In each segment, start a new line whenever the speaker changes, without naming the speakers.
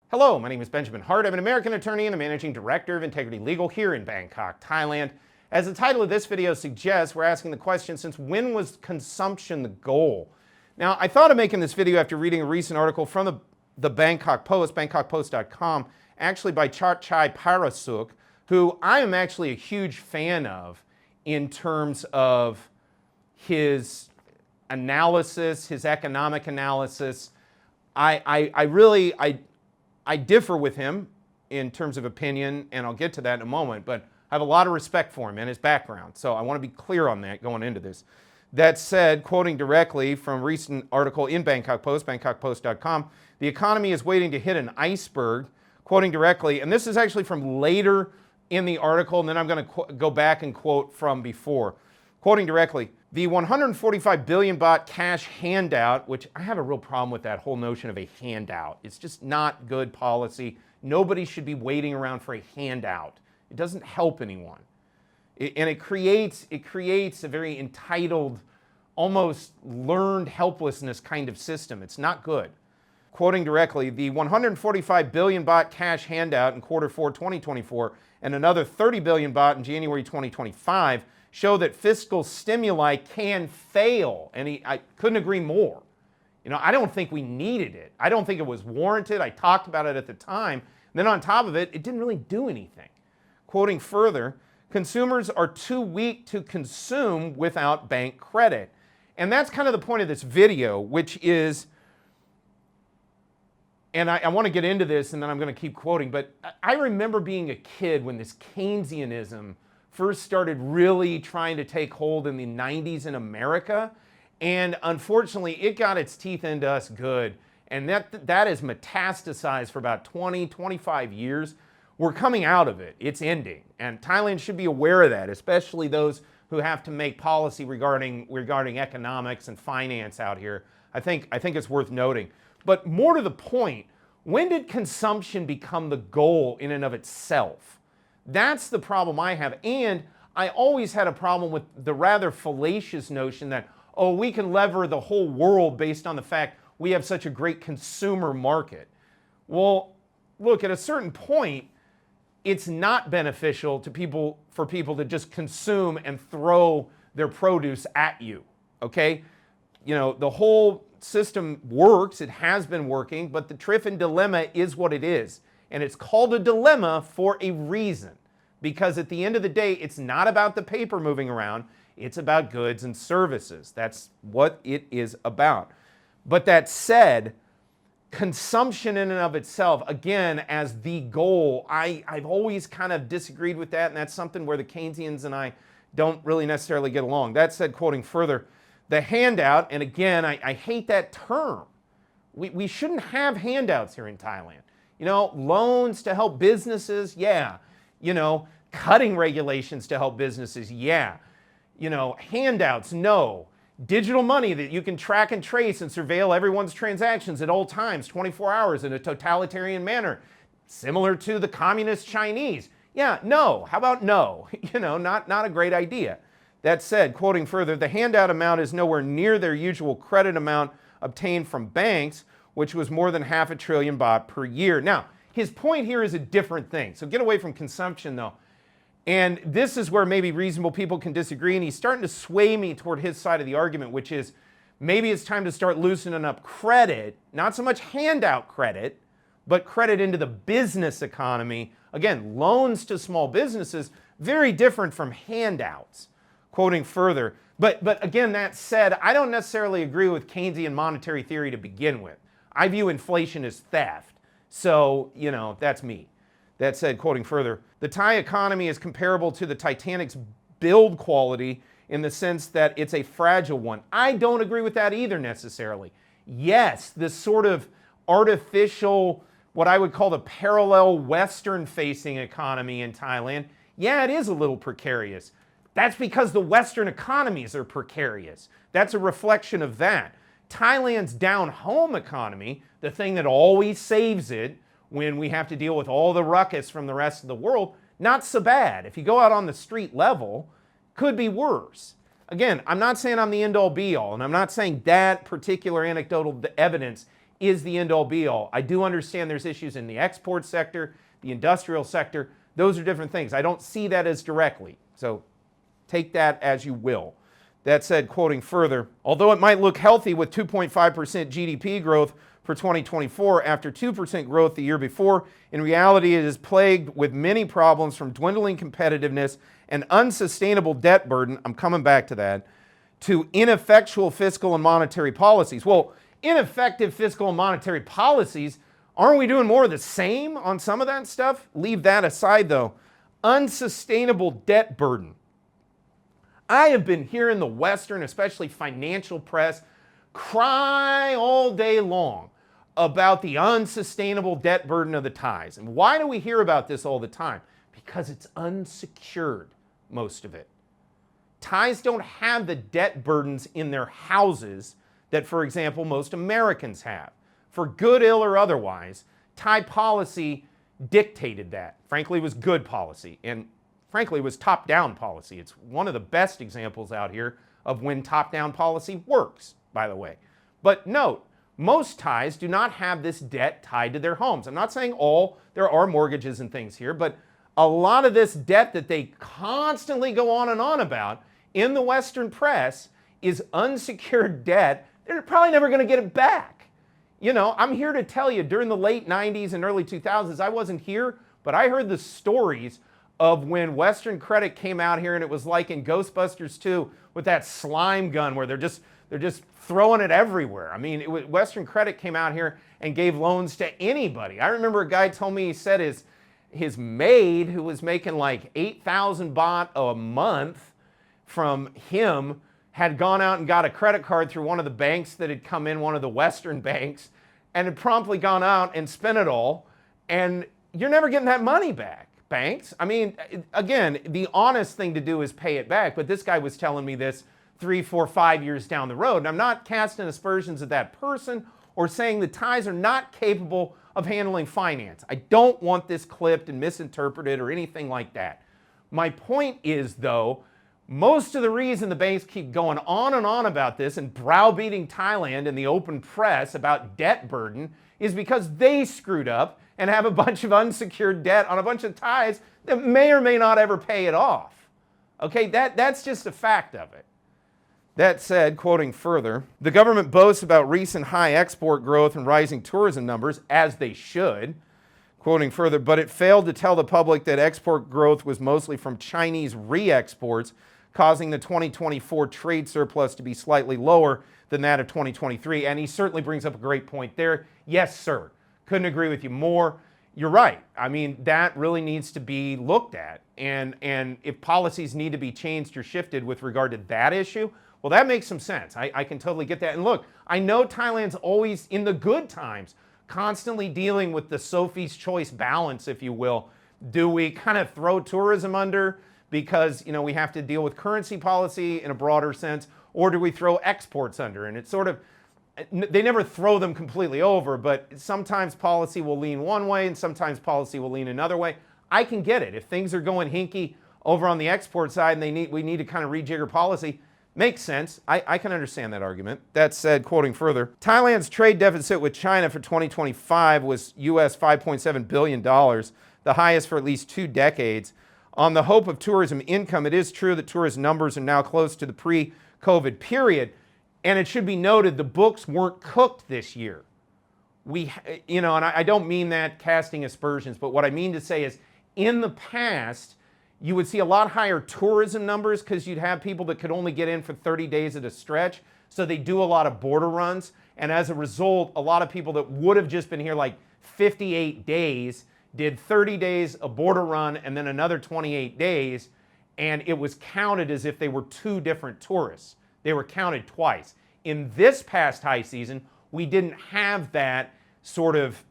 Hello, my name is Benjamin Hart. I'm an American attorney and a managing director of Integrity Legal here in Bangkok, Thailand. As the title of this video suggests, we're asking the question, since when was consumption the goal? Now, I thought of making this video after reading a recent article from the Bangkok Post, bangkokpost.com, actually by Chai Parasuk, who I am actually a huge fan of in terms of his analysis, his economic analysis. I differ with him in terms of opinion, and I'll get to that in a moment, but I have a lot of respect for him and his background, so I want to be clear on that going into this. That said, quoting directly from a recent article in Bangkok Post, bangkokpost.com, the economy is waiting to hit an iceberg, quoting directly, and this is actually from later in the article, and then I'm going to go back and quote from before. Quoting directly, the 145 billion baht cash handout, which I have a real problem with that whole notion of a handout. It's just not good policy. Nobody should be waiting around for a handout. It doesn't help anyone. It creates a very entitled, almost learned helplessness kind of system. It's not good. Quoting directly, the 145 billion baht cash handout in Q4 2024 and another 30 billion baht in January 2025 show that fiscal stimuli can fail. And I couldn't agree more. You know, I don't think we needed it. I don't think it was warranted. I talked about it at the time. And then on top of it, it didn't really do anything. Quoting further, consumers are too weak to consume without bank credit. And that's kind of the point of this video, which is, and I want to get into this and then I'm going to keep quoting, but I remember being a kid when this Keynesianism first started really trying to take hold in the 90s in America. And unfortunately, it got its teeth into us good. And that has metastasized for about 20, 25 years. We're coming out of it. It's ending. And Thailand should be aware of that, especially those who have to make policy regarding economics and finance out here. I think it's worth noting. But more to the point, when did consumption become the goal in and of itself? That's the problem I have. And I always had a problem with the rather fallacious notion that, oh, we can lever the whole world based on the fact we have such a great consumer market. Well, look, at a certain point, it's not beneficial for people to just consume and throw their produce at you, okay? You know, the whole system works, it has been working, but the Triffin dilemma is what it is. And it's called a dilemma for a reason. Because at the end of the day, it's not about the paper moving around, it's about goods and services. That's what it is about. But that said, consumption in and of itself, again, as the goal, I've always kind of disagreed with that, and that's something where the Keynesians and I don't really necessarily get along. That said, quoting further, the handout, and again, I hate that term. We shouldn't have handouts here in Thailand. You know, loans to help businesses, yeah. You know, cutting regulations to help businesses, yeah. You know, handouts, no. Digital money that you can track and trace and surveil everyone's transactions at all times, 24 hours in a totalitarian manner, similar to the communist Chinese. Yeah, no. How about no? You know, not a great idea. That said, quoting further, the handout amount is nowhere near their usual credit amount obtained from banks, which was more than 500 billion baht per year. Now, his point here is a different thing. So get away from consumption, though. And this is where maybe reasonable people can disagree, and he's starting to sway me toward his side of the argument, which is maybe it's time to start loosening up credit, not so much handout credit, but credit into the business economy. Again, loans to small businesses, very different from handouts. Quoting further, but again, that said, I don't necessarily agree with Keynesian monetary theory to begin with. I view inflation as theft. So, you know, that's me. That said, quoting further, the Thai economy is comparable to the Titanic's build quality in the sense that it's a fragile one. I don't agree with that either necessarily. Yes, this sort of artificial, what I would call the parallel Western-facing economy in Thailand, yeah, it is a little precarious. That's because the Western economies are precarious. That's a reflection of that. Thailand's down-home economy, the thing that always saves it when we have to deal with all the ruckus from the rest of the world, not so bad. If you go out on the street level, could be worse. Again, I'm not saying I'm the end-all be-all, and I'm not saying that particular anecdotal evidence is the end-all be-all. I do understand there's issues in the export sector, the industrial sector. Those are different things. I don't see that as directly. So take that as you will. That said, quoting further, although it might look healthy with 2.5% GDP growth for 2024 after 2% growth the year before, in reality it is plagued with many problems from dwindling competitiveness and unsustainable debt burden, I'm coming back to that, to ineffectual fiscal and monetary policies. Well, ineffective fiscal and monetary policies, aren't we doing more of the same on some of that stuff? Leave that aside though. Unsustainable debt burden. I have been hearing the Western, especially financial press, cry all day long about the unsustainable debt burden of the Thais. And why do we hear about this all the time? Because it's unsecured, most of it. Thais don't have the debt burdens in their houses that, for example, most Americans have. For good, ill, or otherwise, Thai policy dictated that. Frankly, it was good policy. And frankly, it was top-down policy. It's one of the best examples out here of when top-down policy works, by the way. But note, most Thais do not have this debt tied to their homes. I'm not saying all, there are mortgages and things here, but a lot of this debt that they constantly go on and on about in the Western press is unsecured debt. They're probably never going to get it back. You know, I'm here to tell you, during the late 90s and early 2000s, I wasn't here, but I heard the stories of when Western Credit came out here, and it was like in Ghostbusters 2 with that slime gun where they're just throwing it everywhere. I mean, Western Credit came out here and gave loans to anybody. I remember a guy told me, he said his maid, who was making like 8,000 baht a month from him, had gone out and got a credit card through one of the banks that had come in, one of the Western banks, and had promptly gone out and spent it all, and you're never getting that money back. Banks, I mean, again, the honest thing to do is pay it back, but this guy was telling me this 3, 4, 5 years down the road, and I'm not casting aspersions at that person or saying the Thais are not capable of handling finance. I don't want this clipped and misinterpreted or anything like that. My point is, though, most of the reason the banks keep going on and on about this and browbeating Thailand in the open press about debt burden is because they screwed up and have a bunch of unsecured debt on a bunch of Thais that may or may not ever pay it off. Okay, that's just a fact of it. That said, quoting further, the government boasts about recent high export growth and rising tourism numbers, as they should. Quoting further, but it failed to tell the public that export growth was mostly from Chinese re-exports, causing the 2024 trade surplus to be slightly lower than that of 2023. And he certainly brings up a great point there. Yes, sir. Couldn't agree with you more. You're right. I mean, that really needs to be looked at. And if policies need to be changed or shifted with regard to that issue, well, that makes some sense. I can totally get that. And look, I know Thailand's always, in the good times, constantly dealing with the Sophie's choice balance, if you will. Do we kind of throw tourism under because, you know, we have to deal with currency policy in a broader sense, or do we throw exports under? And it's sort of, they never throw them completely over, but sometimes policy will lean one way and sometimes policy will lean another way. I can get it. If things are going hinky over on the export side and we need to kind of rejigger policy, makes sense. I can understand that argument. That said, quoting further, Thailand's trade deficit with China for 2025 was US $5.7 billion, the highest for at least 2 decades. On the hope of tourism income, it is true that tourist numbers are now close to the pre-COVID period. And it should be noted, the books weren't cooked this year. And I don't mean that casting aspersions, but what I mean to say is, in the past, you would see a lot higher tourism numbers because you'd have people that could only get in for 30 days at a stretch. So they do a lot of border runs. And as a result, a lot of people that would have just been here like 58 days did 30 days a border run and then another 28 days. And it was counted as if they were 2 different tourists. They were counted twice. In this past high season, we didn't have that sort of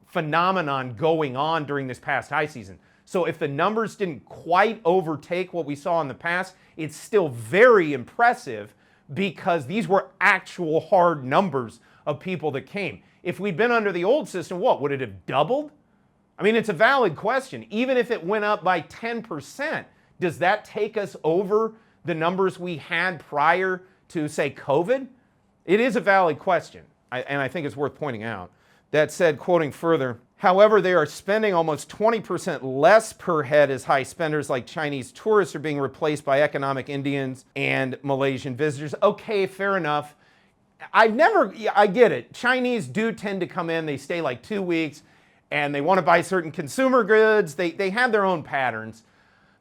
phenomenon going on during this past high season. So if the numbers didn't quite overtake what we saw in the past, it's still very impressive because these were actual hard numbers of people that came. If we'd been under the old system, what, would it have doubled? I mean, it's a valid question. Even if it went up by 10%, does that take us over the numbers we had prior to, say, COVID? It is a valid question. and I think it's worth pointing out. That said, quoting further, however, they are spending almost 20% less per head as high spenders like Chinese tourists are being replaced by economic Indians and Malaysian visitors. Okay, fair enough. I get it. Chinese do tend to come in, they stay like 2 weeks, and they want to buy certain consumer goods. They have their own patterns.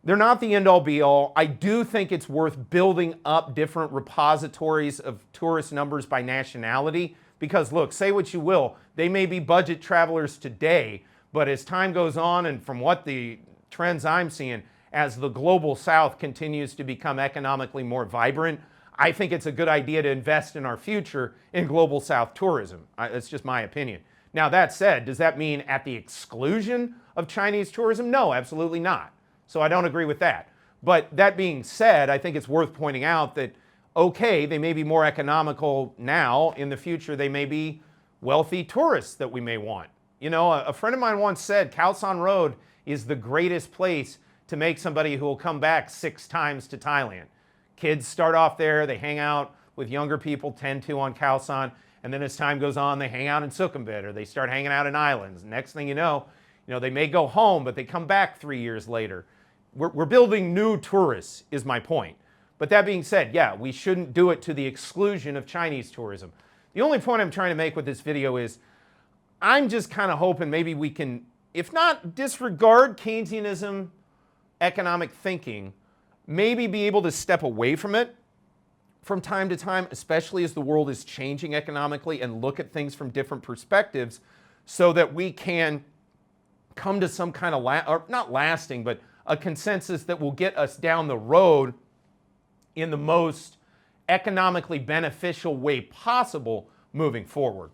They're not the end-all be-all. I do think it's worth building up different repositories of tourist numbers by nationality. Because look, say what you will, they may be budget travelers today, but as time goes on and from what the trends I'm seeing, as the global South continues to become economically more vibrant, I think it's a good idea to invest in our future in global South tourism. That's just my opinion. Now that said, does that mean at the exclusion of Chinese tourism? No, absolutely not. So I don't agree with that. But that being said, I think it's worth pointing out that okay, they may be more economical now. In the future, they may be wealthy tourists that we may want. You know, a friend of mine once said Khao San Road is the greatest place to make somebody who will come back 6 times to Thailand. Kids start off there, they hang out with younger people, tend to on Khao San, and then as time goes on, they hang out in Sukhumvit or they start hanging out in islands. Next thing you know, they may go home, but they come back 3 years later. We're building new tourists, is my point. But that being said, yeah, we shouldn't do it to the exclusion of Chinese tourism. The only point I'm trying to make with this video is I'm just kind of hoping maybe we can, if not disregard Keynesianism economic thinking, maybe be able to step away from it from time to time, especially as the world is changing economically, and look at things from different perspectives so that we can come to some kind of, or not lasting, but a consensus that will get us down the road in the most economically beneficial way possible moving forward.